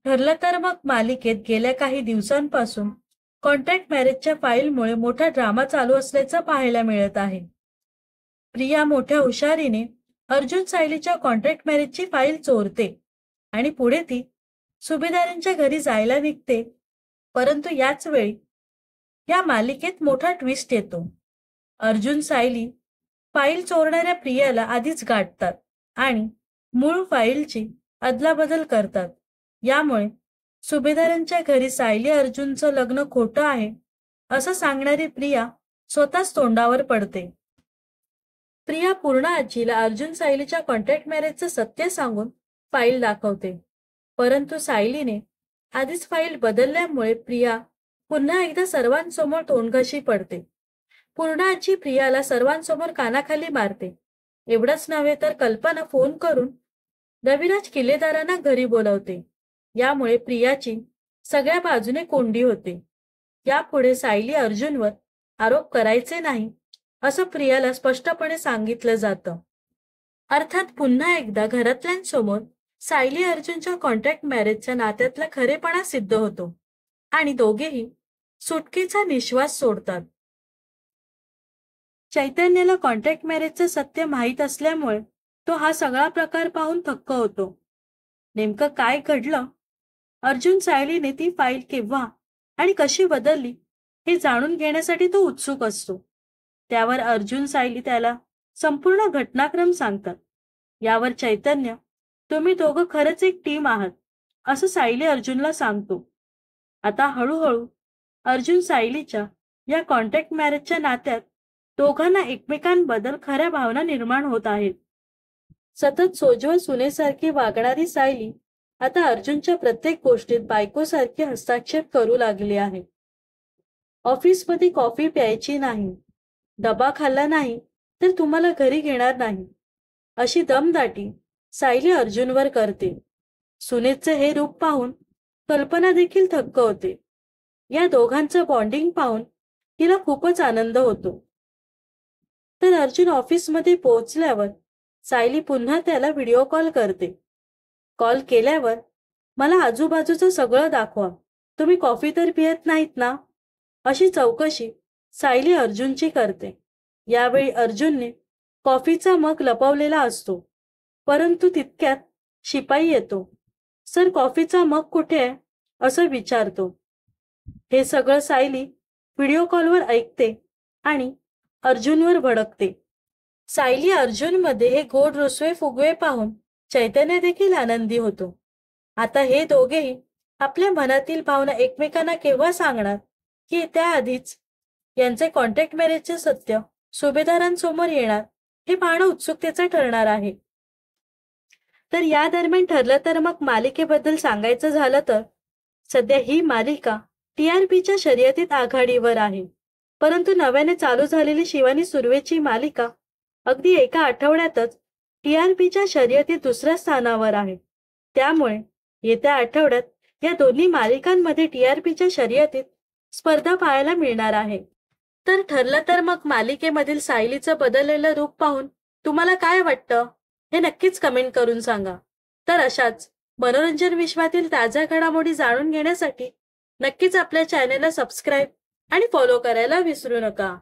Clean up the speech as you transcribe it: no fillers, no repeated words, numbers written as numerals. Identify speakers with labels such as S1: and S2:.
S1: ठरलं तर मग मालिकेत गेल्या काही दिवसांपासून कॉन्ट्रॅक्ट मॅरेजच्या फाईलमुळे मोठा ड्रामा चालू असल्याचं पाहायला मिळत आहे. प्रिया मोठ्या हुशारीने अर्जुन सायलीच्या कॉन्ट्रॅक्ट मॅरेजची फाईल चोरते आणि पुढे ती सुभेदारांच्या घरी जायला निघते. परंतु याच वेळी या मालिकेत मोठा ट्विस्ट येतो. अर्जुन सायली फाईल चोरणाऱ्या प्रियाला आधीच गाठतात आणि मूळ फाईलची अदलाबदल करतात. यामुळे सुभेदारांच्या घरी सायली अर्जुनचं लग्न खोटं आहे असं सांगणारी प्रिया स्वतःच तोंडावर पडते. प्रिया पूर्ण आजीला अर्जुन सायलीच्या कॉन्ट्रॅक्ट मॅरेजचं सत्य सांगून फाईल दाखवते. परंतु सायलीने आधीच फाईल बदलल्यामुळे प्रिया पुन्हा एकदा सर्वांसमोर तोंडघशी पडते. पूर्ण आजी प्रियाला सर्वांसमोर कानाखाली मारते. एवढंच नव्हे तर कल्पना फोन करून रविराज किल्लेदारांना घरी बोलावते. यामुळे प्रियाची सगळ्या बाजूने कोंडी होते. यापुढे सायली अर्जुनवर आरोप करायचे नाही असं प्रियाला स्पष्टपणे सांगितलं जातं. अर्थात पुन्हा एकदा घरातल्यांसमोर सायली अर्जुनच्या कॉन्ट्रॅक्ट मॅरेजच्या नात्यातला खरेपणा सिद्ध होतो आणि दोघेही सुटकेचा निश्वास सोडतात. चैतन्याला कॉन्ट्रॅक्ट मॅरेजचं सत्य माहीत असल्यामुळे तो हा सगळा प्रकार पाहून थक्क होतो. नेमकं काय घडलं, अर्जुन सायलीने ती फाईल केव्हा आणि कशी बदलली हे जाणून घेण्यासाठी तो उत्सुक असतो. त्यावर अर्जुन सायली त्याला संपूर्ण घटनाक्रम सांगतात. यावर चैतन्य, तुम्ही दोघं खरंच एक टीम आहात असं सायली अर्जुनला सांगतो. आता हळूहळू अर्जुन सायलीच्या या कॉन्ट्रॅक्ट मॅरेजच्या नात्यात दोघांना एकमेकांबद्दल खऱ्या भावना निर्माण होत आहेत. सतत सोज्वळ सुनेसारखी वागणारी सायली आता अर्जुनच्या प्रत्येक गोष्टीत बायकोसारखी हस्तक्षेप करू लागली आहे. ऑफिसमध्ये कॉफी प्यायची नाही, डबा खाल्ला नाही तर तुम्हाला घरी घेणार नाही, अशी दमदाटी सायली अर्जुनवर करते. सुनेचं हे रूप पाहून कल्पना देखील थक्क होते. या दोघांचं बॉन्डिंग पाहून तिला खूपच आनंद होतो. तर अर्जुन ऑफिसमध्ये पोहोचल्यावर सायली पुन्हा त्याला व्हिडिओ कॉल करते. कॉल केल्यावर, मला आजूबाजूचं सगळं दाखवा, तुम्ही कॉफी तर पियत नाहीत ना, अशी चौकशी सायली अर्जुनची करते. यावेळी अर्जुनने कॉफीचा मग लपवलेला असतो. परंतु तितक्यात शिपाई येतो. सर, कॉफीचा मग कुठे आहे असं विचारतो. हे सगळं सायली व्हिडिओ कॉलवर ऐकते आणि अर्जुनवर भडकते. सायली अर्जुनमध्ये हे गोड रुसवे फुगवे पाहून चैतन्य देखील आनंदी होतो. आता हे दोघेही आपल्या मनातील भावना एकमेकांना केव्हा सांगणार की त्याआधीच यांचे कॉन्ट्रॅक्ट मॅरेजचे सत्य सुभेदारांसमोर येणार हे पाहणं उत्सुकतेचं ठरणार आहे. तर या दरम्यान ठरलं तर मग मालिकेबद्दल सांगायचं झालं तर सध्या ही मालिका TRPच्या शर्यतीत आघाडीवर आहे. परंतु नव्याने चालू झालेली शिवानी सुर्वेची मालिका अगदी एका आठवड्यातच TRPच्या शर्यतीत दुसऱ्या स्थानावर आहे. त्यामुळे येत्या आठवड्यात या दोन्ही मालिकांमध्ये TRPच्या शर्यतीत स्पर्धा पाहायला मिळणार आहे. तर ठरलं तर मग मालिकेमधील सायलीचं बदललेलं रूप पाहून तुम्हाला काय वाटतं हे नक्कीच कमेंट करून सांगा. तर अशाच मनोरंजन विश्वातील ताज्या घडामोडी जाणून घेण्यासाठी नक्कीच आपल्या चॅनलला सबस्क्राईब आणि फॉलो करायला विसरू नका.